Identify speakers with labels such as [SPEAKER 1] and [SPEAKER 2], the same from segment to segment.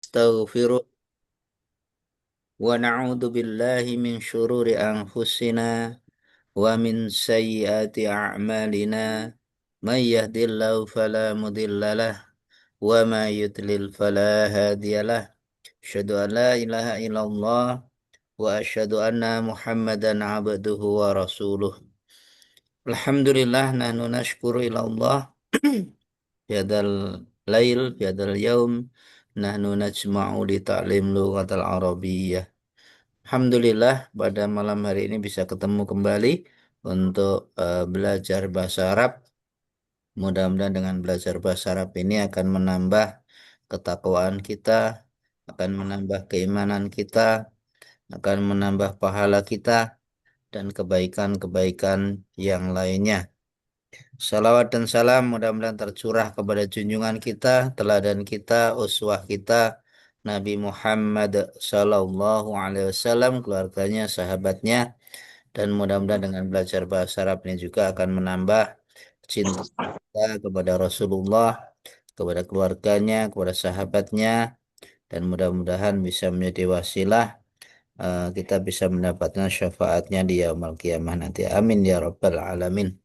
[SPEAKER 1] ونستغفره ونعوذ بالله من شرور أنفسنا ومن سيئات أعمالنا من يهد الله فلا مضل له وما يضلل فلا هادي له أشهد أن لا إله إلا الله وأشهد أن محمدا عبده ورسوله Alhamdulillah nahnu nashkuru ila Allah biadal lail biadal yaum nahnu najma'u li ta'lim lughatal arabiyyah. Alhamdulillah pada malam hari ini bisa ketemu kembali untuk belajar bahasa Arab. Mudah-mudahan dengan belajar bahasa Arab ini akan menambah ketakwaan kita, akan menambah keimanan kita, akan menambah pahala kita dan kebaikan-kebaikan yang lainnya. Salawat dan salam mudah-mudahan tercurah kepada junjungan kita, teladan kita, uswah kita, Nabi Muhammad Sallallahu Alaihi Wasallam, keluarganya, sahabatnya, dan mudah-mudahan dengan belajar bahasa Arab ini juga akan menambah cinta kita kepada Rasulullah, kepada keluarganya, kepada sahabatnya, dan mudah-mudahan bisa menjadi wasilah kita bisa mendapatkan syafaatnya di yaumul qiyamah nanti. Amin ya rabbal alamin.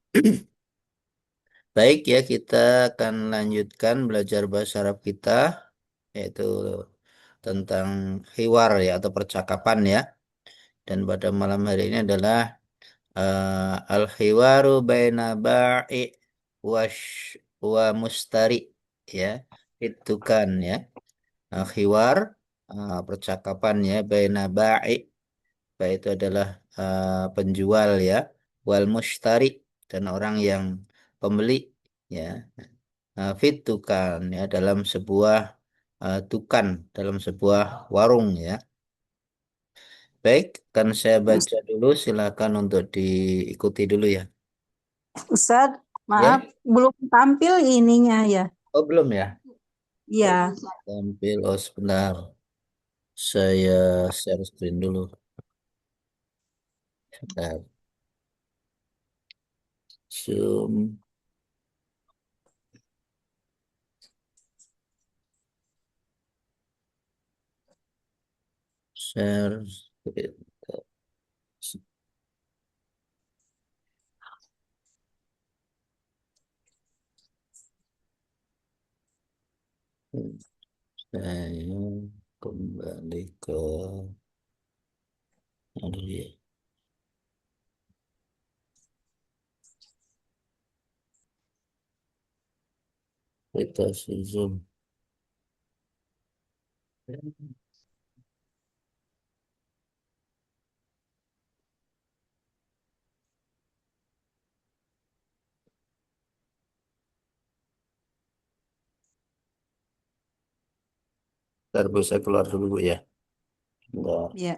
[SPEAKER 1] Baik ya, kita akan lanjutkan belajar bahasa Arab kita, yaitu tentang hiwar ya atau percakapan ya. Dan pada malam hari ini adalah al-hiwaru baina ba'i wa mustari ya. Itu kan ya. Hiwar percakapan ya baina ba'i, itu adalah penjual ya, wal mustari dan orang yang pembeli ya. Fit tukan ya dalam sebuah tukan dalam sebuah warung ya. Baik, kan saya baca dulu, silakan untuk diikuti dulu ya.
[SPEAKER 2] Ustadz, maaf,
[SPEAKER 1] Ya,
[SPEAKER 2] belum tampil ininya ya.
[SPEAKER 1] oh belum ya.
[SPEAKER 2] Iya,
[SPEAKER 1] Tampil, oh sebentar. Saya share screen dulu. Sebentar. Zoom, share screen. Saya kembali ke aduh ya. Kita zoom. Ntar bisa keluar dulu Bu, ya. Ntar.
[SPEAKER 2] iya.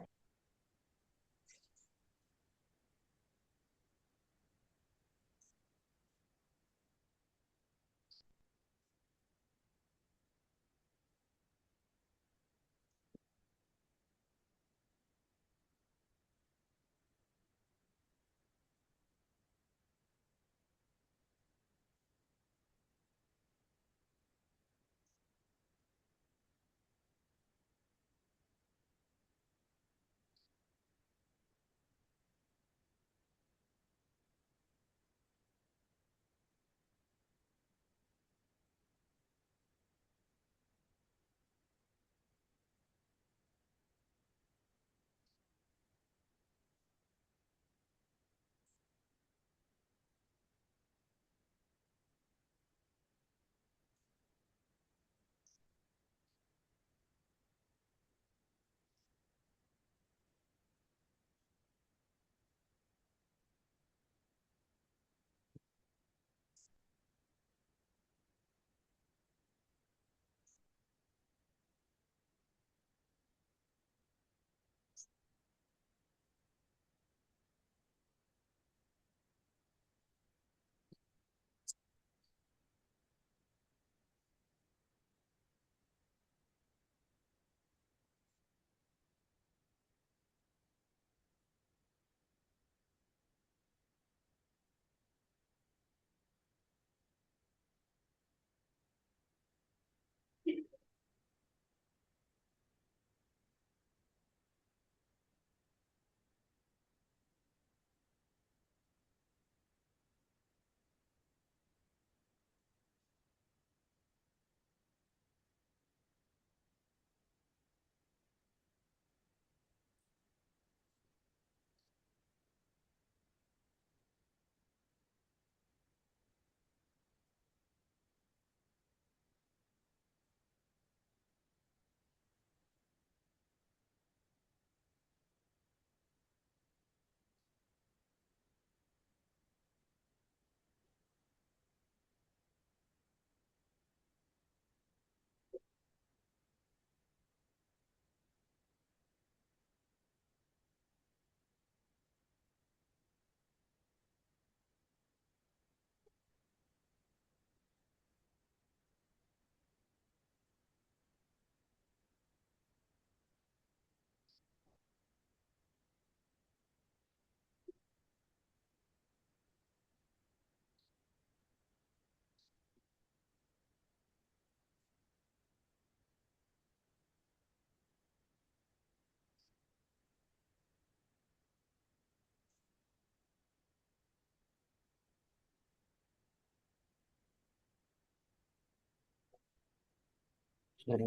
[SPEAKER 1] Ada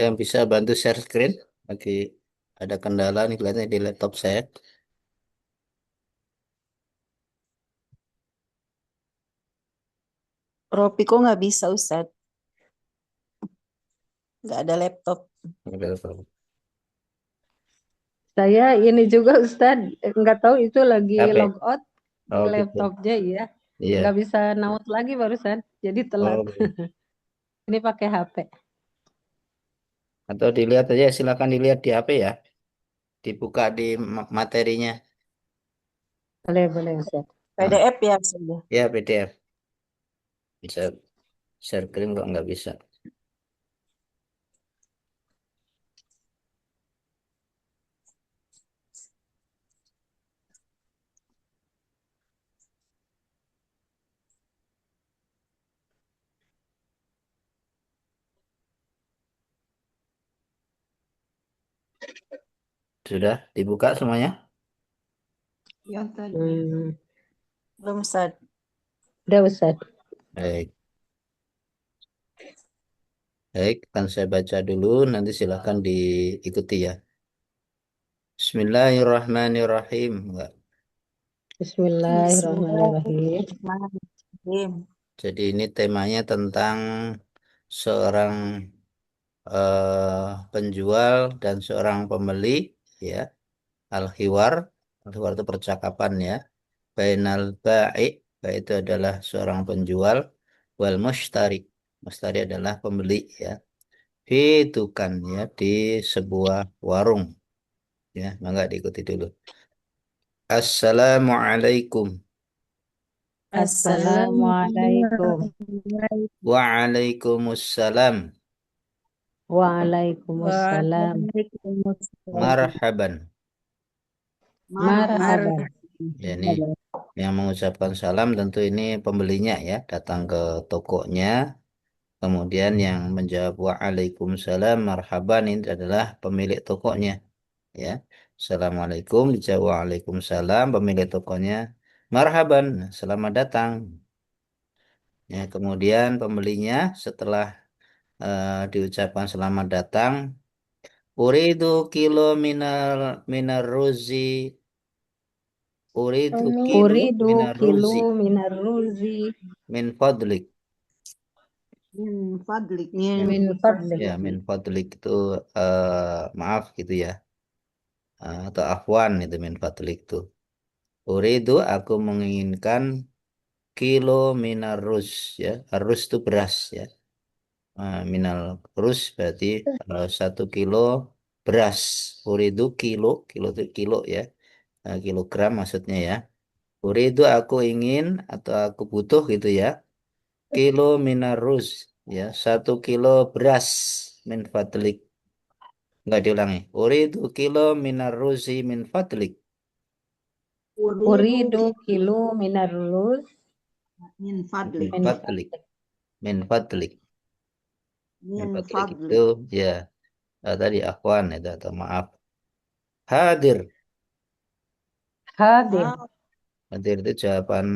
[SPEAKER 1] yang bisa bantu share screen? Lagi ada kendala nih kelihatannya di laptop saya.
[SPEAKER 2] Ropi kok nggak bisa Ustad, nggak ada laptop.
[SPEAKER 1] Ada laptop.
[SPEAKER 3] Saya ini juga Ustadz, nggak tahu itu lagi
[SPEAKER 1] HP.
[SPEAKER 3] log out di
[SPEAKER 1] Oh gitu.
[SPEAKER 3] laptopnya ya. Nggak
[SPEAKER 1] Iya.
[SPEAKER 3] bisa naut lagi barusan, jadi telat.
[SPEAKER 1] Oh.
[SPEAKER 3] Ini pakai HP.
[SPEAKER 1] Atau dilihat aja, silakan dilihat di HP ya. Dibuka di materinya.
[SPEAKER 3] Boleh, boleh Ustadz.
[SPEAKER 1] Ah,
[SPEAKER 2] PDF ya saja.
[SPEAKER 1] ya PDF. Bisa share screen kok nggak bisa. Sudah dibuka semuanya?
[SPEAKER 3] Ya, Ustadz.
[SPEAKER 2] Belum Ustad.
[SPEAKER 3] Udah Ustadz.
[SPEAKER 1] Baik. Baik, akan saya baca dulu, nanti silakan diikuti ya. Bismillahirrahmanirrahim. Enggak.
[SPEAKER 3] Bismillahirrahmanirrahim.
[SPEAKER 2] Bismillahirrahmanirrahim.
[SPEAKER 1] Jadi ini temanya tentang seorang penjual dan seorang pembeli, ya. Al-hiwar. Al-hiwar itu percakapan ya. Bainal ba'i, ba'i itu adalah seorang penjual, wal mushtari. Mushtari adalah pembeli ya. Fitukan ya, di sebuah warung ya. Mangga diikuti dulu. Assalamualaikum.
[SPEAKER 3] Assalamualaikum.
[SPEAKER 1] Waalaikumsalam.
[SPEAKER 3] Waalaikumsalam.
[SPEAKER 2] Waalaikumsalam.
[SPEAKER 1] Marhaban.
[SPEAKER 3] Marhaban.
[SPEAKER 1] Ya, ini yang mengucapkan salam tentu ini pembelinya ya, datang ke tokonya. Kemudian yang menjawab waalaikumsalam marhaban ini adalah pemilik tokonya ya. Assalamualaikum dijawab waalaikumsalam, pemilik tokonya marhaban, selamat datang. Ya, kemudian pembelinya setelah diucapkan selamat datang, uridu kilo minar ruzi, uridu kilo
[SPEAKER 3] Uridu
[SPEAKER 1] minar
[SPEAKER 3] kilo
[SPEAKER 1] ruzi
[SPEAKER 3] minar ruzi
[SPEAKER 1] min fadlik.
[SPEAKER 2] Min fadlik.
[SPEAKER 3] min fadlik.
[SPEAKER 1] Ya, min fadlik itu maaf gitu ya. Atau afwan itu min fadlik itu. Uridu aku menginginkan kilo minar rus ya. Rus itu beras ya. Minal rus berarti 1 kilo beras. Uridu kilo, kilo itu kilo ya. Kilogram maksudnya ya. Uridu aku ingin atau aku butuh gitu ya. Kilo minar rus ya. 1 kilo beras min fadlik. Enggak diulangi. Uridu kilo minar ruzi min fadlik.
[SPEAKER 2] Uridu
[SPEAKER 3] Uridu kilo minar ruz
[SPEAKER 2] min
[SPEAKER 1] Min
[SPEAKER 2] fadlik.
[SPEAKER 3] min
[SPEAKER 1] fadlik. Min fadlik. Min
[SPEAKER 2] Min
[SPEAKER 1] fadlik itu
[SPEAKER 2] fadlik.
[SPEAKER 1] ya tadi akhwan itu atau maaf. Hadir.
[SPEAKER 3] hadir.
[SPEAKER 2] Ah,
[SPEAKER 1] Hadir itu jawaban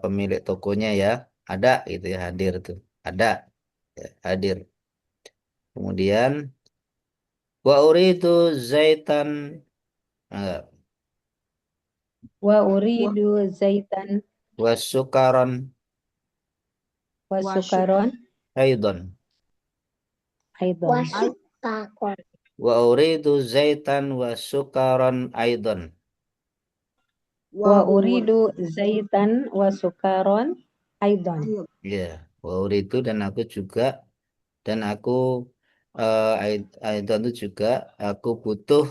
[SPEAKER 1] pemilik tokonya ya. Ada gitu ya hadir itu. Ada. Ya, hadir. Kemudian wa uridu zaitan. Enggak.
[SPEAKER 3] Wa
[SPEAKER 2] wa
[SPEAKER 3] uridu zaitan
[SPEAKER 1] Wa sukaron
[SPEAKER 3] wa
[SPEAKER 2] wa
[SPEAKER 3] sukaron
[SPEAKER 1] aidon.
[SPEAKER 3] aidan.
[SPEAKER 2] ai-
[SPEAKER 1] Wa uridu zaitan wa sukaron aidon.
[SPEAKER 3] Wa
[SPEAKER 2] Wahur.
[SPEAKER 3] uridu zaitan wa sukaron aidan.
[SPEAKER 2] Ayo.
[SPEAKER 1] Ya, wa itu dan aku juga dan aku itu juga aku butuh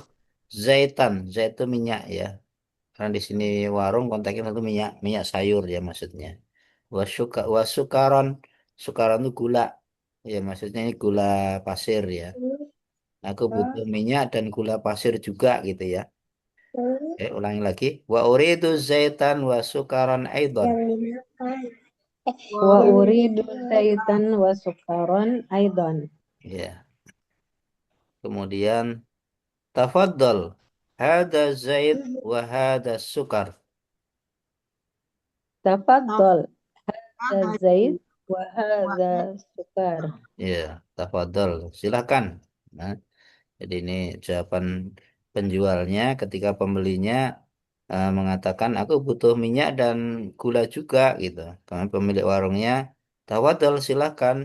[SPEAKER 1] zaitan. Zait itu minyak ya. Karena di sini warung konteksnya itu minyak minyak sayur ya maksudnya. Wasukaron, sukaron itu gula. Ya maksudnya ini gula pasir ya. Aku butuh minyak dan gula pasir juga gitu ya. Ulangi lagi. Wa uridu zaitan wa sukaron aidon.
[SPEAKER 3] Wa
[SPEAKER 2] Wahur.
[SPEAKER 3] uridu zaitan wa sukaron aidan.
[SPEAKER 1] Ya. Kemudian tafaddal. Hada zait wa hada sukar.
[SPEAKER 3] Tafaddal
[SPEAKER 2] Ahad.
[SPEAKER 3] zait wa hadza
[SPEAKER 2] Wahad.
[SPEAKER 3] sukar.
[SPEAKER 1] Ya, tafaddal. Silakan. Nah, jadi ini jawaban penjualnya ketika pembelinya mengatakan aku butuh minyak dan gula juga gitu. Karena pemilik warungnya tafaddal silakan.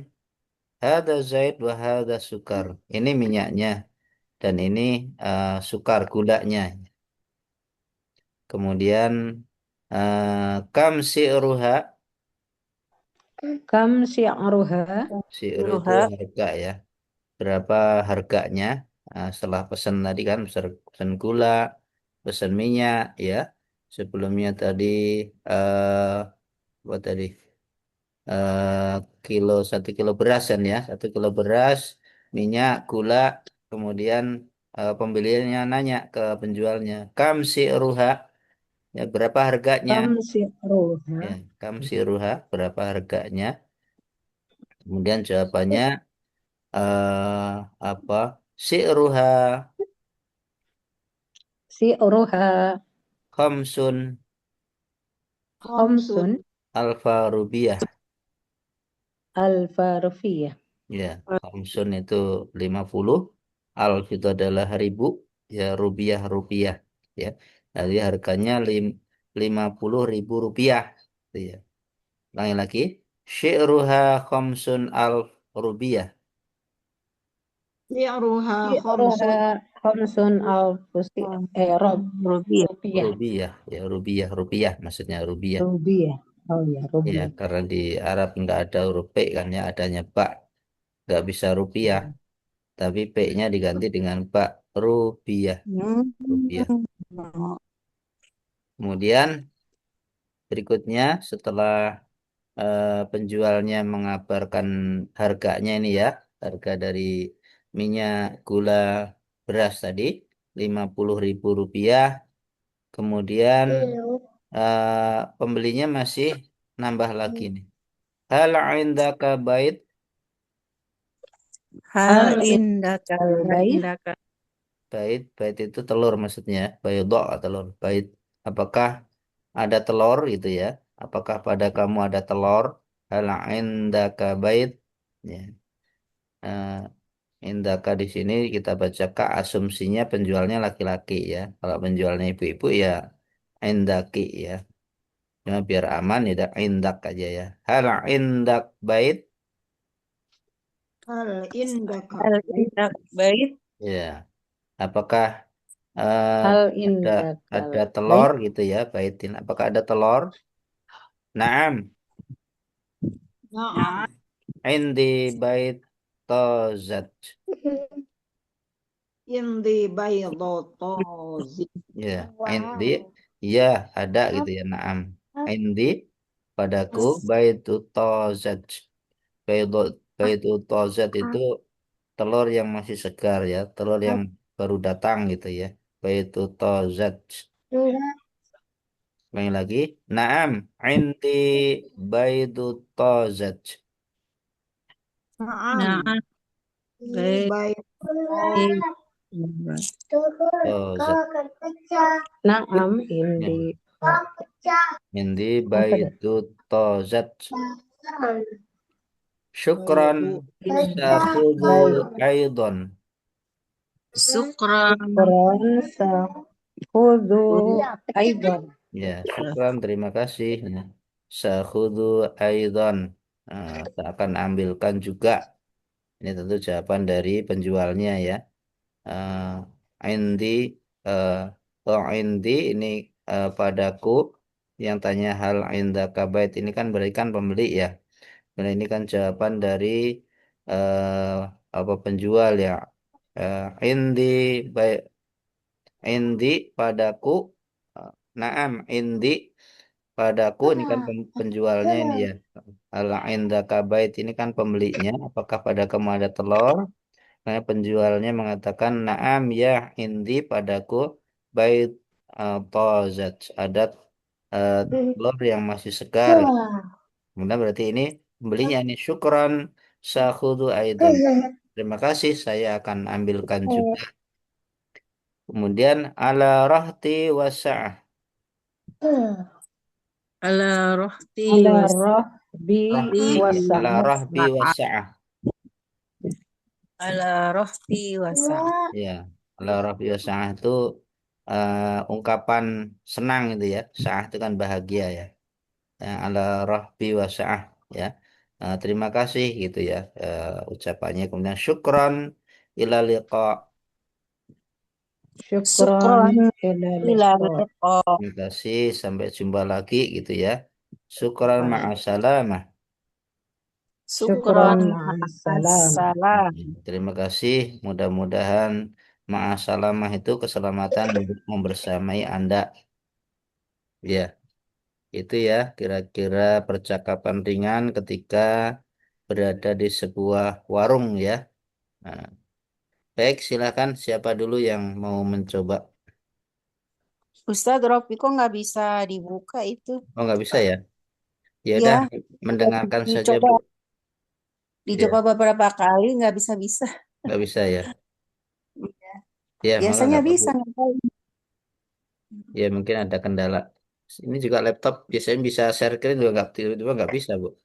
[SPEAKER 1] Hada zait wa hada sukar. Ini minyaknya dan ini sukar gulanya. Kemudian kam si'ruha.
[SPEAKER 3] Kam syi'ruha
[SPEAKER 1] Si'ru itu harga ya. Berapa harganya? Setelah pesan tadi kan pesan gula, pesan minyak ya. Sebelumnya tadi eh apa tadi? Eh kilo 1 kilo beras kan ya. 1 kilo beras, minyak, gula, kemudian pembeliannya nanya ke penjualnya, kam si'ruha. Ya, berapa harganya?
[SPEAKER 3] kam syi'ruha
[SPEAKER 1] Ya, kam si'ruha, berapa harganya? Kemudian jawabannya apa? Si'ruha
[SPEAKER 3] syi'ruha
[SPEAKER 1] khamsun
[SPEAKER 2] Khamsun.
[SPEAKER 3] khamsun
[SPEAKER 1] alfa rupiah.
[SPEAKER 3] alfa rufiyah.
[SPEAKER 1] Ya, khamsun itu 50. Alf itu adalah 1000. Ya, rupiah rupiah. Ya, jadi harganya 50.000 rupiah. Itu ya. Ulangi lagi. Syi'ruha khamsun alf rupiah.
[SPEAKER 2] Si'ruha
[SPEAKER 3] Syi'ruha
[SPEAKER 2] khamsun.
[SPEAKER 3] khamsun alfu
[SPEAKER 2] Rupiah.
[SPEAKER 3] rupiyah.
[SPEAKER 1] Rupiah. Ya, rupiah rupiah. Maksudnya rupiah.
[SPEAKER 3] Rubiyah. Oh ya,
[SPEAKER 1] Ya,
[SPEAKER 3] rubiyah.
[SPEAKER 1] karena di Arab nggak ada huruf P kan ya, adanya ba. Nggak bisa rupiah. Tapi P-nya diganti dengan ba. Rupiah.
[SPEAKER 2] Hmm.
[SPEAKER 1] Rupiah. Kemudian berikutnya setelah penjualnya mengabarkan harganya ini ya, harga dari minyak, gula, beras tadi, 50.000 rupiah. Kemudian pembelinya masih nambah lagi nih. Hal indaka bait.
[SPEAKER 2] Hal
[SPEAKER 3] Hal
[SPEAKER 2] indaka.
[SPEAKER 3] indal
[SPEAKER 2] Hal
[SPEAKER 3] bait
[SPEAKER 2] indaka.
[SPEAKER 1] Bait itu telur maksudnya. Baydo telur. Bait. Apakah ada telur gitu ya? Apakah pada kamu ada telur? Hal indaka bait. Ya. Eh, indaka di sini kita baca kak asumsinya penjualnya laki-laki ya. Kalau penjualnya ibu-ibu ya indaki ya. Cuma biar aman ya indak aja ya. Hal indak bait.
[SPEAKER 2] Hal indaka.
[SPEAKER 4] Hal indak bait.
[SPEAKER 1] Ya. Apakah eh,
[SPEAKER 3] hal
[SPEAKER 1] ada
[SPEAKER 3] indakal
[SPEAKER 1] ada telur
[SPEAKER 3] bait
[SPEAKER 1] gitu ya baitin? Apakah ada telur? Naam.
[SPEAKER 2] Naam.
[SPEAKER 1] Indi bait tozat.
[SPEAKER 2] Indi baydotozi.
[SPEAKER 1] Ya, indi ya ada gitu ya. Naam. Indi padaku baitu tozat. Baitu baitu tozat itu telur yang masih segar ya, telur yang baru datang gitu ya. Baitu tozat. Ulangi lagi. Naam, indi baitu tozat.
[SPEAKER 2] Naam.
[SPEAKER 4] Nah,
[SPEAKER 2] Ini
[SPEAKER 4] baik.
[SPEAKER 2] baydotozi.
[SPEAKER 1] Tozat.
[SPEAKER 3] Naam
[SPEAKER 1] Ya.
[SPEAKER 3] indi
[SPEAKER 1] Indi
[SPEAKER 3] apa dah?
[SPEAKER 1] baitu tozat. Syukran sa'khudhu
[SPEAKER 3] Baik.
[SPEAKER 1] aidon.
[SPEAKER 4] Syukran.
[SPEAKER 3] Quran sahudu aidan.
[SPEAKER 1] Ya, syukran terima kasih. Ya. Sa'khudhu aidon. Nah, saya akan ambilkan juga. Ini tentu jawaban dari penjualnya ya. Indi uh, oh indi ini padaku, yang tanya hal indaka bait ini kan berarti kan pembeli ya. Dan ini kan jawaban dari eh, apa penjual ya. Indi baik, indi padaku, eh, naam indi padaku, ini kan penjualnya ini ya. Al indaka bait ini kan pembelinya. Apakah pada kamu ada telur? Karena penjualnya mengatakan, naam ya indi padaku bait tozat, ada telur yang masih segar. Kemudian berarti ini pembelinya ini syukron sakhudu aidan. Terima kasih, saya akan ambilkan juga. Kemudian ala rahti wasa'ah.
[SPEAKER 2] Ala rohti
[SPEAKER 3] Ala
[SPEAKER 2] was
[SPEAKER 3] roh bi
[SPEAKER 1] Rahti, ala
[SPEAKER 3] wasa'ah.
[SPEAKER 1] rahbi wasa'ah.
[SPEAKER 2] ala rohti wasa.
[SPEAKER 1] Ya, ala rahbi wasa'ah itu ungkapan senang itu ya. Sa'ah itu kan bahagia ya. Ala rahbi wasa'ah ya. Terima kasih gitu ya ucapannya. Kemudian syukron ila liqa.
[SPEAKER 3] Syukron
[SPEAKER 2] Syukron
[SPEAKER 3] ila
[SPEAKER 2] ila
[SPEAKER 3] liqa.
[SPEAKER 2] liqa.
[SPEAKER 1] Terima kasih, sampai jumpa lagi gitu ya. Syukran ma'asalamah.
[SPEAKER 3] Syukron
[SPEAKER 2] Syukron
[SPEAKER 3] ma'assalam.
[SPEAKER 2] ma'assalam.
[SPEAKER 1] Terima kasih. Mudah-mudahan ma'asalamah itu keselamatan membersamai Anda. Ya, itu ya kira-kira percakapan ringan ketika berada di sebuah warung ya. Nah, baik, silakan siapa dulu yang mau mencoba.
[SPEAKER 2] Ustadz Rofi kok nggak bisa dibuka itu?
[SPEAKER 1] Oh, nggak bisa ya? Ya udah,
[SPEAKER 2] Ya,
[SPEAKER 1] mendengarkan saja
[SPEAKER 2] dicoba
[SPEAKER 1] Bu.
[SPEAKER 2] dicoba
[SPEAKER 1] Ya,
[SPEAKER 2] beberapa kali nggak bisa-bisa.
[SPEAKER 1] nggak bisa ya. Ya, maka
[SPEAKER 2] Biasanya
[SPEAKER 1] nggak apa-apa.
[SPEAKER 2] bisa nggak tahu.
[SPEAKER 1] Ya mungkin ada kendala. Ini juga laptop biasanya bisa share screen juga nggak tiba-tiba nggak bisa Bu.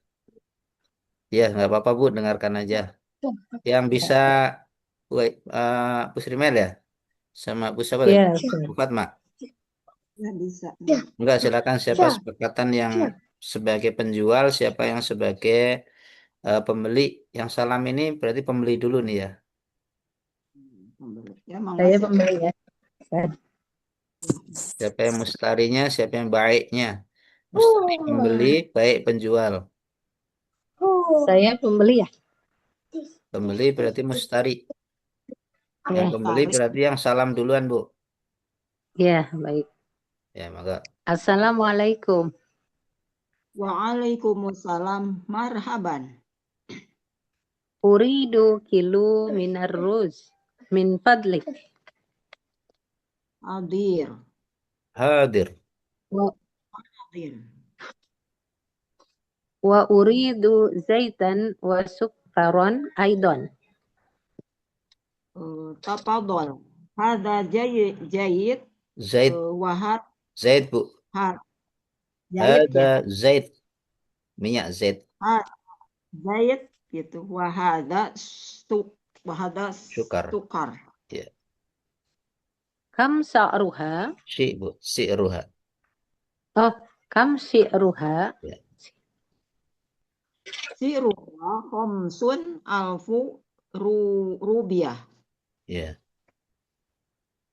[SPEAKER 1] Ya nggak apa-apa Bu, dengarkan aja. Yang bisa wait, Bu Srimel ya sama Bu siapa tadi?
[SPEAKER 3] Ya, Ustaz.
[SPEAKER 1] Bu Fatma.
[SPEAKER 2] Nggak bisa.
[SPEAKER 1] Enggak, silakan siapa sepakatan yang sebagai penjual, siapa yang sebagai pembeli. Yang salam ini berarti pembeli dulu nih ya.
[SPEAKER 2] Ya, Mangga
[SPEAKER 3] Saya
[SPEAKER 2] siapa?
[SPEAKER 3] pembeli ya, Ustaz.
[SPEAKER 1] Siapa yang mustarinya, siapa yang baiknya. Mustari pembeli, baik penjual.
[SPEAKER 3] Saya pembeli ya.
[SPEAKER 1] Pembeli berarti mustari. Yang
[SPEAKER 3] Ya,
[SPEAKER 1] pembeli
[SPEAKER 2] Tarik.
[SPEAKER 1] berarti yang salam duluan, Bu.
[SPEAKER 3] ya, baik.
[SPEAKER 1] Ya, maka
[SPEAKER 3] Assalamualaikum.
[SPEAKER 2] Waalaikumsalam. Marhaban.
[SPEAKER 3] Uridu kilo minar ruz min fadlik.
[SPEAKER 2] Hadir.
[SPEAKER 1] hadir.
[SPEAKER 3] Wa,
[SPEAKER 2] Hadir.
[SPEAKER 3] wa uridu zaitan wa sukkaron aidon.
[SPEAKER 2] Tafadhol. Hada jayid jayid
[SPEAKER 1] Zaid,
[SPEAKER 2] wahad
[SPEAKER 1] Zaid, Bu.
[SPEAKER 2] had jayid ya.
[SPEAKER 1] Ada Zaid, minyak Zaid.
[SPEAKER 2] Had jayid gitu. Wahada
[SPEAKER 1] Syukar.
[SPEAKER 2] sukar.
[SPEAKER 1] Ya,
[SPEAKER 3] Kam sa'ruha?
[SPEAKER 1] Bu. Si'ruha.
[SPEAKER 3] Oh, kam syi'ruha?
[SPEAKER 1] Ya,
[SPEAKER 2] Siruha khamsun alfu rubiah.
[SPEAKER 1] ya.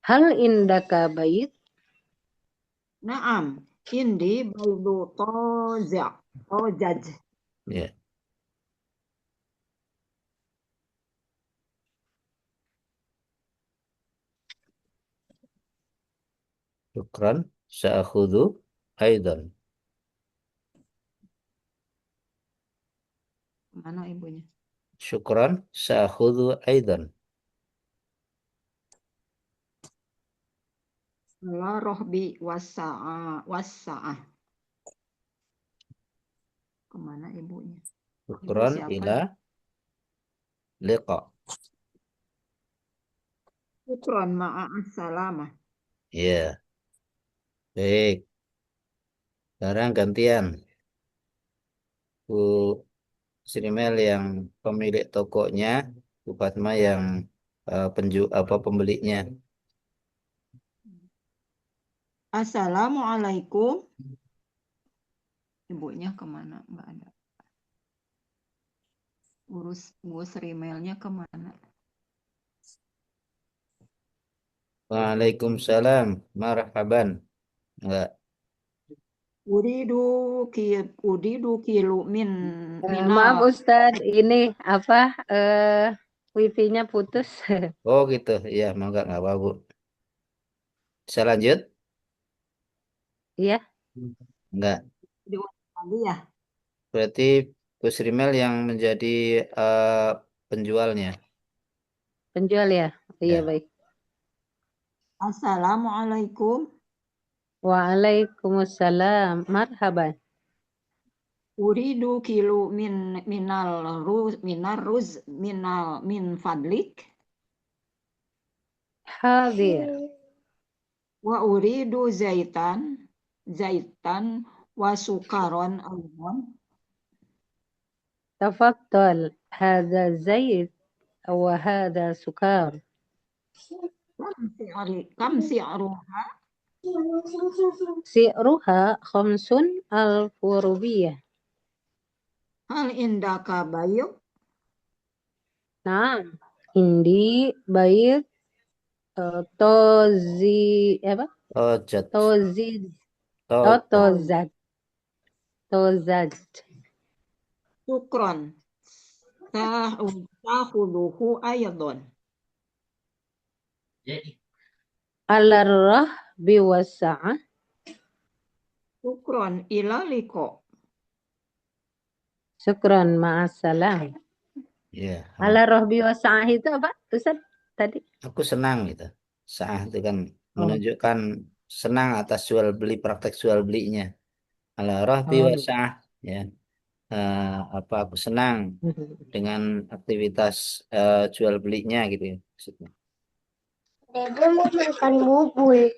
[SPEAKER 3] Hal indaka bait?
[SPEAKER 2] Naam. Indi baydu tojaj.
[SPEAKER 1] Ya. Syukran. Sa'akhudu aidan.
[SPEAKER 2] Mana ibunya?
[SPEAKER 1] Syukran. Sa'akhudu aidan.
[SPEAKER 2] La rohbi wasa'a. Kemana ibunya? Ibu
[SPEAKER 1] Syukran
[SPEAKER 2] siapa?
[SPEAKER 1] ila liqa.
[SPEAKER 2] Syukron ma'as-salamah.
[SPEAKER 1] Ya, baik. Sekarang gantian. Bu Srimel yang pemilik tokonya, Bu Fatma yang pembelinya.
[SPEAKER 2] Assalamualaikum. Ibunya kemana? Nggak ada. Urus emailnya kemana?
[SPEAKER 1] Waalaikumsalam, marhaban. Enggak.
[SPEAKER 2] Uridu ki uridu kilo
[SPEAKER 3] Maaf
[SPEAKER 2] minal.
[SPEAKER 3] Ustadz, ini apa wifi-nya putus.
[SPEAKER 1] Oh gitu. Iya, enggak apa-apa, Bu. Saya lanjut?
[SPEAKER 3] Iya,
[SPEAKER 1] Enggak.
[SPEAKER 2] Diulang lagi ya.
[SPEAKER 1] Berarti Bu Srimel yang menjadi eh, penjualnya.
[SPEAKER 3] penjual ya. Iya
[SPEAKER 1] Ya.
[SPEAKER 3] baik.
[SPEAKER 2] Assalamualaikum.
[SPEAKER 3] Waalaikumsalam. Marhaban.
[SPEAKER 2] Uridu kilo minal ruz min fadlik.
[SPEAKER 3] Hadir.
[SPEAKER 2] Wa uridu zaitan wa sukaron aydan.
[SPEAKER 3] تفضل. هذا زيت وهذا سكر.
[SPEAKER 2] Kam si'ru
[SPEAKER 3] سعرها 5,000 rupiah.
[SPEAKER 2] hal indaka bayu.
[SPEAKER 3] Nah, Indi baik tozi apa?
[SPEAKER 1] Oh, jat.
[SPEAKER 3] Tozi
[SPEAKER 1] Oh, jat.
[SPEAKER 3] tozat tozat.
[SPEAKER 2] Sukron. Tahuduhu ayadon.
[SPEAKER 3] Alarrah biwasa'ah.
[SPEAKER 2] Sukron ilaliko.
[SPEAKER 3] Syukron ma'assalam.
[SPEAKER 1] Ya.
[SPEAKER 3] Alarrah biwasa'ah itu apa? Ustaz tadi.
[SPEAKER 1] Aku senang gitu. Sah itu kan
[SPEAKER 3] Oh,
[SPEAKER 1] menunjukkan senang atas jual beli praktek jual belinya. Ala rahbi
[SPEAKER 3] oh
[SPEAKER 1] wa
[SPEAKER 3] gitu.
[SPEAKER 1] sa'ah, ya. Apa aku senang dengan aktivitas jual belinya gitu ya maksudnya.
[SPEAKER 3] Dede mau makan bubur.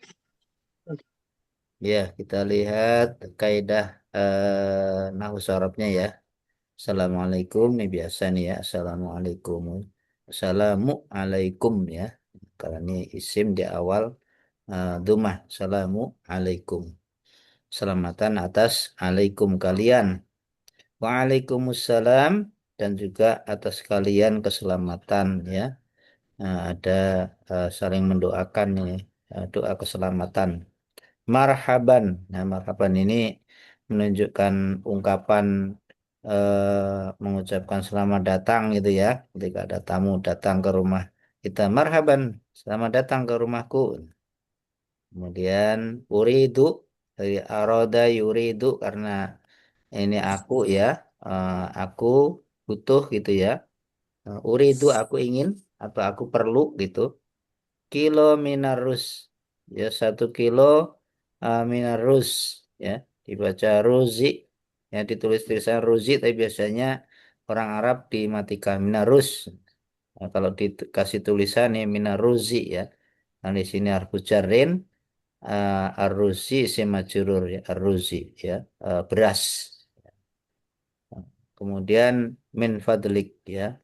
[SPEAKER 1] Ya, kita lihat kaidah nahwu syorobnya ya. Assalamualaikum ini biasa nih ya. Assalamualaikum. Assalamualaikum ya. Karena ini isim di awal dumah. Assalamualaikum. Selamatan atas alaikum kalian. Waalaikumsalam dan juga atas kalian keselamatan ya. Ada saling mendoakan nih doa keselamatan. Marhaban. Nah, marhaban ini menunjukkan ungkapan mengucapkan selamat datang gitu ya. Ketika ada tamu datang ke rumah kita, marhaban, selamat datang ke rumahku. Kemudian uridu dari aroda yuridu karena ini aku ya, aku butuh gitu ya. Uridu aku ingin atau aku perlu gitu. Kilo minarus ya 1 kilo minarus ya dibaca ruzi ya ditulis tulisan ruzi tapi biasanya orang Arab dimatikan minarus. Nah, kalau dikasih tulisan nih minaruzi ya. Nah, di sini harfu jarrin arruzi isim majrur ya arruzi ya beras. Kemudian min fadlik ya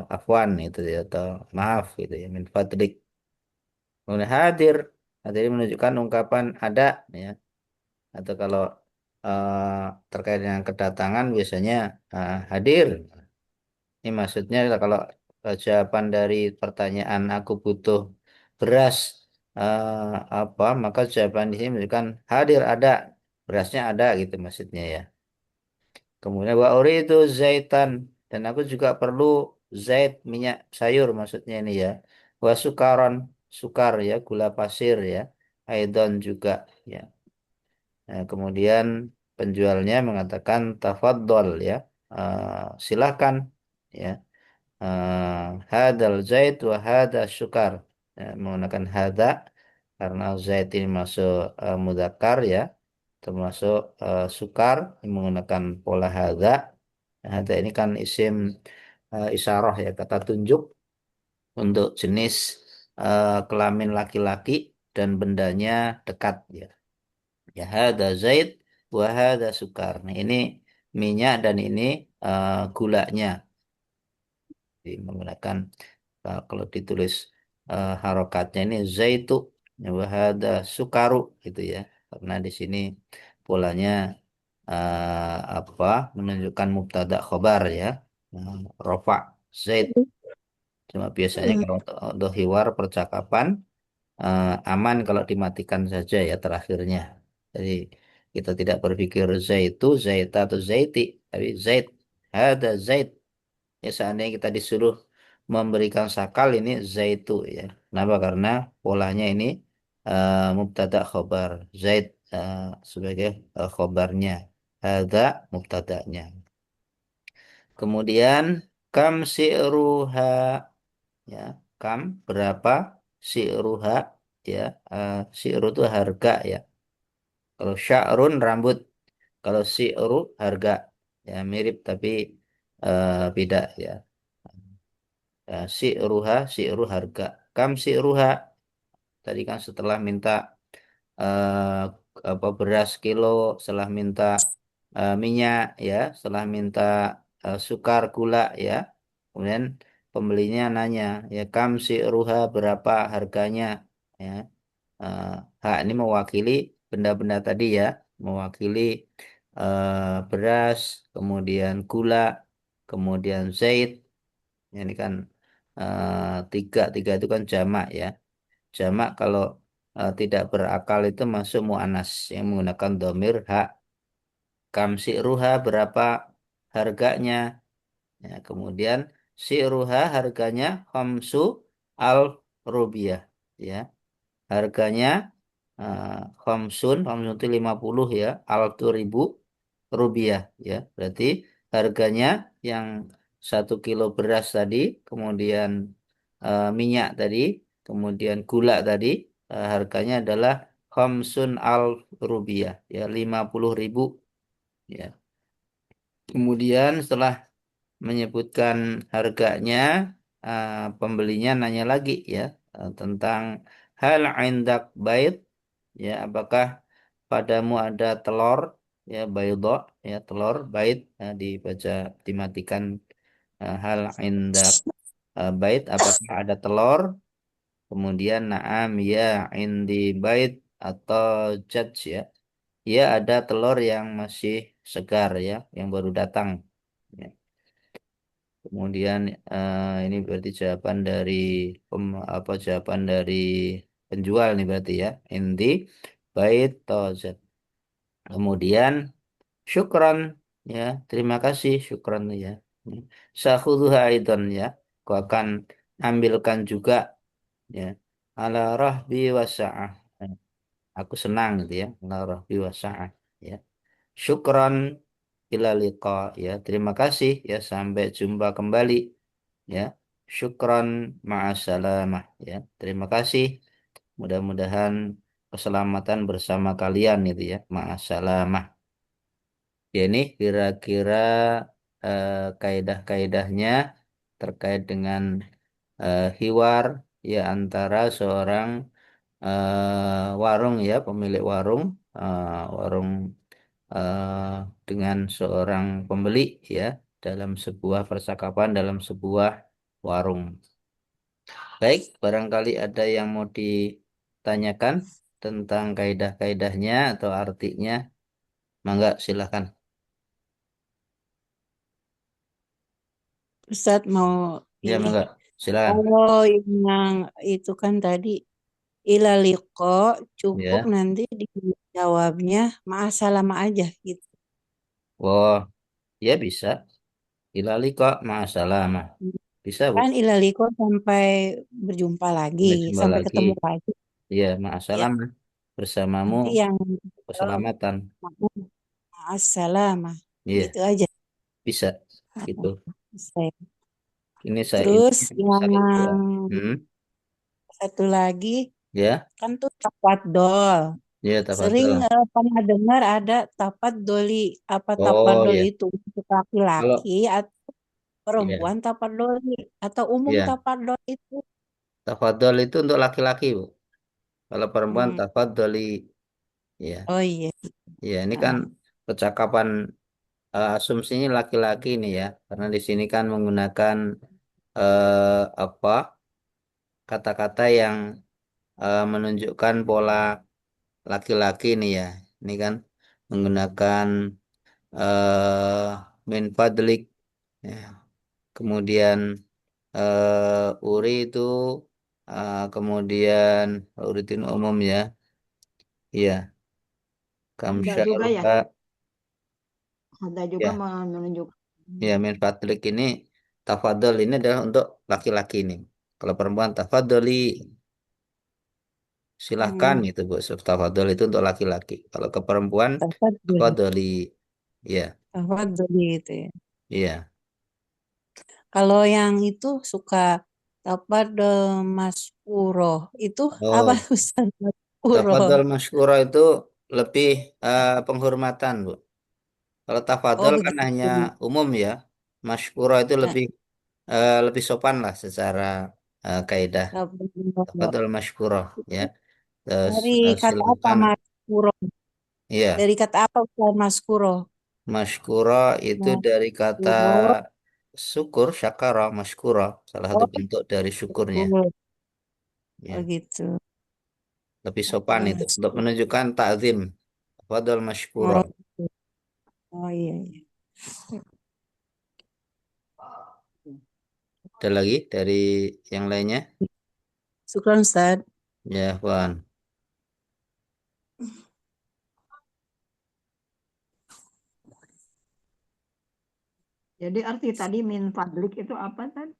[SPEAKER 1] afwan itu ya atau maaf gitu ya min fadlik. Kemudian hadir. Hadir ini menunjukkan ungkapan ada ya. Atau kalau terkait dengan kedatangan biasanya hadir. Ini maksudnya adalah kalau jawaban dari pertanyaan aku butuh beras apa maka jawaban di sini menunjukkan hadir ada berasnya ada gitu maksudnya ya. Kemudian wa itu zaitan dan aku juga perlu zait minyak sayur maksudnya ini ya. Wa sukaron sukar ya gula pasir ya. Aidon juga ya. Nah, kemudian penjualnya mengatakan tafadhol ya. Silakan ya. Hadal zait wa hada sukar. Ya, menggunakan hada karena zait ini masuk mudzakkar ya. Termasuk sukar yang menggunakan pola hada. Nah, hada ini kan isim isyarah ya kata tunjuk untuk jenis kelamin laki-laki dan bendanya dekat ya. Ya hada zait wa hada sukar. Nah, ini minyak dan ini gulanya. Jadi, menggunakan kalau ditulis harokatnya ini zaitu wa hada sukaru gitu ya. Karena di sini polanya apa menunjukkan mubtada khobar ya. Rofa zait. Cuma biasanya kalau untuk hiwar percakapan aman kalau dimatikan saja ya terakhirnya. Jadi kita tidak berpikir zaitu, zaita atau zaiti, tapi zait. Ada zait. Ya seandainya kita disuruh memberikan sakal ini zaitu ya. Kenapa? Karena polanya ini mubtada khobar. Zaid sebagai khobarnya. Ada mubtadanya. Kemudian kam si'ruha ya. Kam berapa si'ruha ya. Si'ru itu harga ya. Kalau sya'run rambut. Kalau si'ru harga. Ya mirip tapi beda ya. Si'ru harga. Kam si'ruha. Tadi kan setelah minta eh, apa beras kilo, setelah minta minyak ya, setelah minta sukar gula ya. Kemudian pembelinya nanya, ya kam si'ruha berapa harganya ya. Eh, hak ini mewakili benda-benda tadi ya, mewakili beras, kemudian gula, kemudian zait. Ini kan tiga itu kan jamak ya. Jamak kalau tidak berakal itu masuk mu'anas yang menggunakan domir hak. Kam ruha berapa harganya? Ya, kemudian ruha harganya khamsu al rubiah. Ya, harganya uh, khamsun itu 50 ya, al itu 1.000 rupiah ya. Berarti harganya yang 1 kilo beras tadi, kemudian minyak tadi, kemudian gula tadi, harganya adalah khamsun al rupiah ya, 50.000 ya. Kemudian setelah menyebutkan harganya, pembelinya nanya lagi ya tentang hal indak bait ya, apakah padamu ada telur ya, baydo ya, telur bait dibaca dimatikan, hal indak bait, apakah ada telur. Kemudian naam ya indi bait atau judge ya, ya ada telur yang masih segar ya, yang baru datang ya. Kemudian ini berarti jawaban dari apa jawaban dari penjual nih berarti ya, indi bait tozat. Kemudian syukron ya, terima kasih syukron ya. Sakhudhuha aidan ya, aku akan ambilkan juga ya. Ala rahbi wasa'ah. Aku senang gitu ya. Ala rahbi wasa'ah ya. Syukron ila liqa ya. Terima kasih ya, sampai jumpa kembali ya. Syukron ma'asalamah ya. Terima kasih. Mudah-mudahan keselamatan bersama kalian itu ya. Ma'asalamah. Ya ini kira-kira kaidah-kaidahnya terkait dengan hiwar ya antara seorang warung ya, pemilik warung, warung dengan seorang pembeli ya, dalam sebuah percakapan dalam sebuah warung. Baik, barangkali ada yang mau ditanyakan tentang kaidah-kaidahnya atau artinya, mangga silakan.
[SPEAKER 4] Ustadz mau
[SPEAKER 1] Ya,
[SPEAKER 4] ini.
[SPEAKER 1] mangga silakan.
[SPEAKER 4] Kalau yang itu kan tadi ilaliko cukup
[SPEAKER 1] Ya.
[SPEAKER 4] nanti dijawabnya ma'asalama aja gitu.
[SPEAKER 1] Oh, ya bisa. Ilali kok masalah mah. Bisa, Bu.
[SPEAKER 4] Kan ilaliko sampai berjumpa lagi,
[SPEAKER 1] Sampai jumpa
[SPEAKER 4] sampai
[SPEAKER 1] lagi.
[SPEAKER 4] ketemu lagi.
[SPEAKER 1] Iya, masalah
[SPEAKER 4] Ya,
[SPEAKER 1] mah. Bersamamu
[SPEAKER 4] nanti yang
[SPEAKER 1] keselamatan.
[SPEAKER 4] ma'asalama
[SPEAKER 1] Iya,
[SPEAKER 4] gitu aja.
[SPEAKER 1] bisa. Gitu.
[SPEAKER 4] Saya.
[SPEAKER 1] Ini saya ini
[SPEAKER 4] Terus yang
[SPEAKER 1] saya ya. Hmm,
[SPEAKER 4] satu lagi
[SPEAKER 1] ya.
[SPEAKER 4] kan tuh tapadol.
[SPEAKER 1] Ya,
[SPEAKER 4] Sering
[SPEAKER 1] tafadhol.
[SPEAKER 4] pernah dengar ada tapadoli. Apa
[SPEAKER 1] Oh,
[SPEAKER 4] tapadol
[SPEAKER 1] ya.
[SPEAKER 4] itu untuk
[SPEAKER 1] Kalau
[SPEAKER 4] laki-laki atau
[SPEAKER 1] ya,
[SPEAKER 4] perempuan tapadoli atau umum
[SPEAKER 1] ya.
[SPEAKER 4] tapadol itu?
[SPEAKER 1] Tafadhol itu untuk laki-laki, Bu. Kalau perempuan
[SPEAKER 4] Hmm.
[SPEAKER 1] tafadholi. Ya.
[SPEAKER 4] Oh iya.
[SPEAKER 1] Ya, ini kan
[SPEAKER 4] Ah,
[SPEAKER 1] percakapan asumsinya laki-laki nih ya. Karena di sini kan menggunakan apa? Kata-kata yang menunjukkan pola laki-laki nih ya. Ini kan menggunakan min fadlik ya. Kemudian uri itu kemudian uritin umum ya. Iya. Kam
[SPEAKER 2] Ada juga ya.
[SPEAKER 1] syarba.
[SPEAKER 2] Ada juga
[SPEAKER 1] Ya,
[SPEAKER 2] menunjuk.
[SPEAKER 1] ya min fadlik ini tafadhol ini adalah untuk laki-laki ini. Kalau perempuan tafadholi silahkan
[SPEAKER 2] Hmm.
[SPEAKER 1] itu Bu. Tafadhol itu untuk laki-laki. Kalau ke perempuan
[SPEAKER 4] Tafadhol.
[SPEAKER 1] tafadholi. Ya,
[SPEAKER 4] Tafadhol itu ya.
[SPEAKER 1] iya.
[SPEAKER 4] Kalau yang itu suka tafadhol maskuro. Itu apa
[SPEAKER 1] Oh,
[SPEAKER 4] Ustaz maskuro?
[SPEAKER 1] tafadhol masykura itu lebih penghormatan, Bu. Kalau
[SPEAKER 4] Oh
[SPEAKER 1] tafadhol kan
[SPEAKER 4] begitu.
[SPEAKER 1] hanya umum ya. Masykura itu
[SPEAKER 4] Nah,
[SPEAKER 1] lebih sopan lah secara kaidah.
[SPEAKER 4] tafadhol.
[SPEAKER 1] Tafadhol masykura ya. Terus,
[SPEAKER 4] Dari kata apa
[SPEAKER 1] silakan.
[SPEAKER 4] maskuro?
[SPEAKER 1] Iya,
[SPEAKER 4] Dari kata apa Ustaz maskuro?
[SPEAKER 1] masykura itu dari kata
[SPEAKER 4] Maskuro.
[SPEAKER 1] syukur, syakara, masykura. Salah satu
[SPEAKER 4] Oh,
[SPEAKER 1] bentuk dari syukurnya.
[SPEAKER 4] betul. Oh
[SPEAKER 1] Ya,
[SPEAKER 4] gitu.
[SPEAKER 1] lebih sopan itu
[SPEAKER 4] Mas-
[SPEAKER 1] untuk menunjukkan ta'zim. Tafadhol masykura.
[SPEAKER 4] Oh, gitu. Oh iya, iya.
[SPEAKER 1] Ada lagi dari yang lainnya?
[SPEAKER 4] Syukran Ustaz.
[SPEAKER 1] Ya, Wan.
[SPEAKER 2] Jadi arti tadi min fadlik itu apa tadi?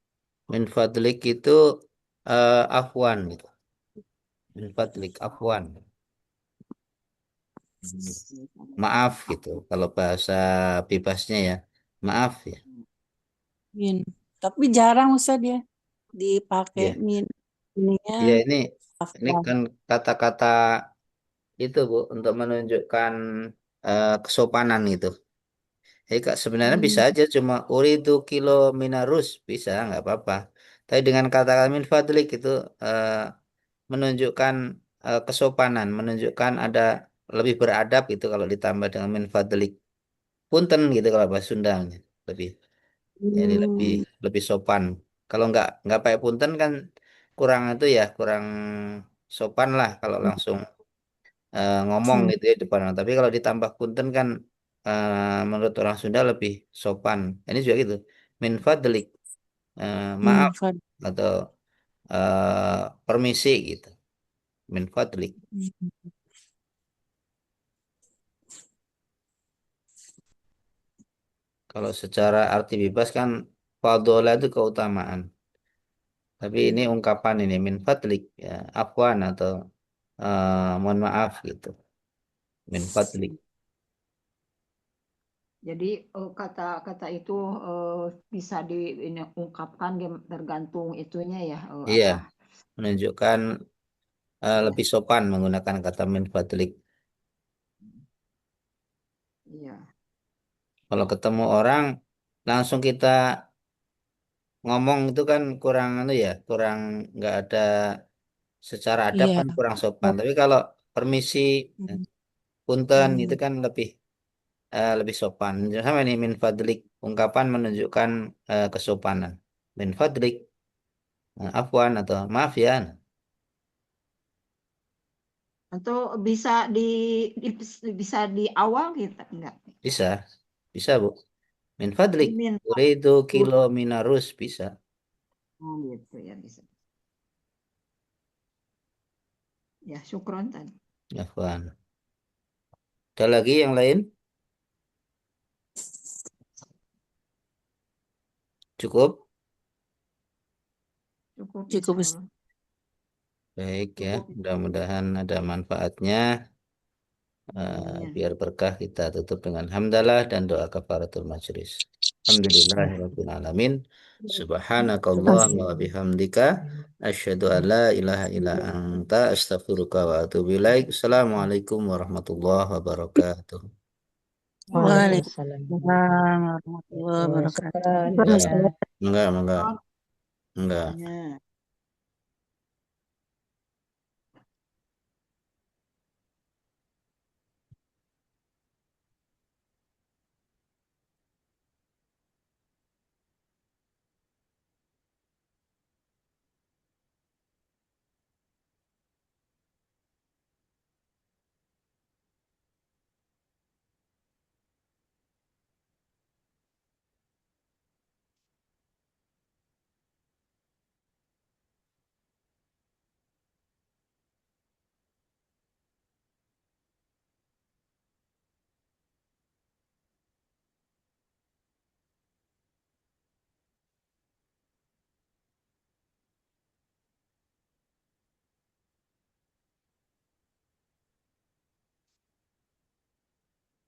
[SPEAKER 1] Min fadlik itu afwan gitu. Min fadlik afwan. Maaf gitu. Kalau bahasa bebasnya ya, maaf ya.
[SPEAKER 4] Min. Tapi jarang Ustaz ya dipakai
[SPEAKER 1] Iya,
[SPEAKER 4] min. Ininya
[SPEAKER 1] iya ini
[SPEAKER 4] afwan.
[SPEAKER 1] kan kata-kata itu Bu untuk menunjukkan kesopanan itu. Jadi Kak sebenarnya bisa
[SPEAKER 4] Hmm,
[SPEAKER 1] aja cuma uridu kilo minarus bisa nggak apa-apa. Tapi dengan kata min fadlik itu eh, menunjukkan kesopanan, menunjukkan ada lebih beradab itu kalau ditambah dengan min fadlik. Punten gitu kalau bahasa Sundanya lebih. Jadi lebih
[SPEAKER 4] hmm,
[SPEAKER 1] lebih sopan. Kalau nggak pakai punten kan kurang itu ya, kurang sopan lah kalau langsung ngomong
[SPEAKER 4] hmm,
[SPEAKER 1] gitu ya depan orang. Tapi kalau ditambah punten kan menurut orang Sunda lebih sopan. Ini juga gitu. Min fadlik, maaf
[SPEAKER 4] min fad.
[SPEAKER 1] atau permisi gitu. Min fadlik. Kalau secara arti bebas kan fadola itu keutamaan. Tapi ini ungkapan ini min fadlik ya, afwan atau mohon maaf gitu. Min fadlik.
[SPEAKER 2] Jadi kata-kata itu bisa diungkapkan tergantung itunya ya
[SPEAKER 1] Iya,
[SPEAKER 2] apa?
[SPEAKER 1] menunjukkan
[SPEAKER 2] Ya,
[SPEAKER 1] lebih sopan menggunakan kata min fadlik.
[SPEAKER 2] iya,
[SPEAKER 1] Kalau ketemu orang langsung kita ngomong itu kan kurang anu ya, kurang nggak ada secara adab
[SPEAKER 4] Iya.
[SPEAKER 1] kan kurang sopan.
[SPEAKER 4] Oh,
[SPEAKER 1] Tapi kalau permisi,
[SPEAKER 4] hmm,
[SPEAKER 1] punten itu
[SPEAKER 4] hmm,
[SPEAKER 1] kan lebih sopan. Sama ini min fadlik, ungkapan menunjukkan kesopanan. Min fadlik, afwan atau maaf ya,
[SPEAKER 2] atau bisa bisa di awal kita enggak?
[SPEAKER 1] bisa, bisa Bu. Min fadlik,
[SPEAKER 2] Min
[SPEAKER 1] uridu
[SPEAKER 2] fadlik.
[SPEAKER 1] kilo minarus bisa.
[SPEAKER 2] Oh gitu ya bisa. Ya, syukron tadi.
[SPEAKER 1] Afwan. Ada lagi yang lain? Cukup?
[SPEAKER 2] Cukup
[SPEAKER 4] cukup
[SPEAKER 2] insya
[SPEAKER 4] Ustaz.
[SPEAKER 2] Allah.
[SPEAKER 1] Baik ya,
[SPEAKER 2] Cukup.
[SPEAKER 1] mudah-mudahan ada manfaatnya.
[SPEAKER 2] Amin.
[SPEAKER 1] Biar berkah kita tutup dengan hamdalah dan doa kafaratul majelis. Alhamdulillahirabbil alamin. Subhanakallahumma wa bihamdika asyhadu an la ilaha illa anta astaghfiruka wa atubu ilaik. Assalamualaikum warahmatullahi wabarakatuh.
[SPEAKER 3] Waalaikumsalam.
[SPEAKER 4] Waalaikumsalam warahmatullahi
[SPEAKER 3] Oke,
[SPEAKER 4] wabarakatuh.
[SPEAKER 3] syukran
[SPEAKER 1] Ya,
[SPEAKER 3] Ustaz.
[SPEAKER 1] enggak, enggak, enggak.
[SPEAKER 2] Ya.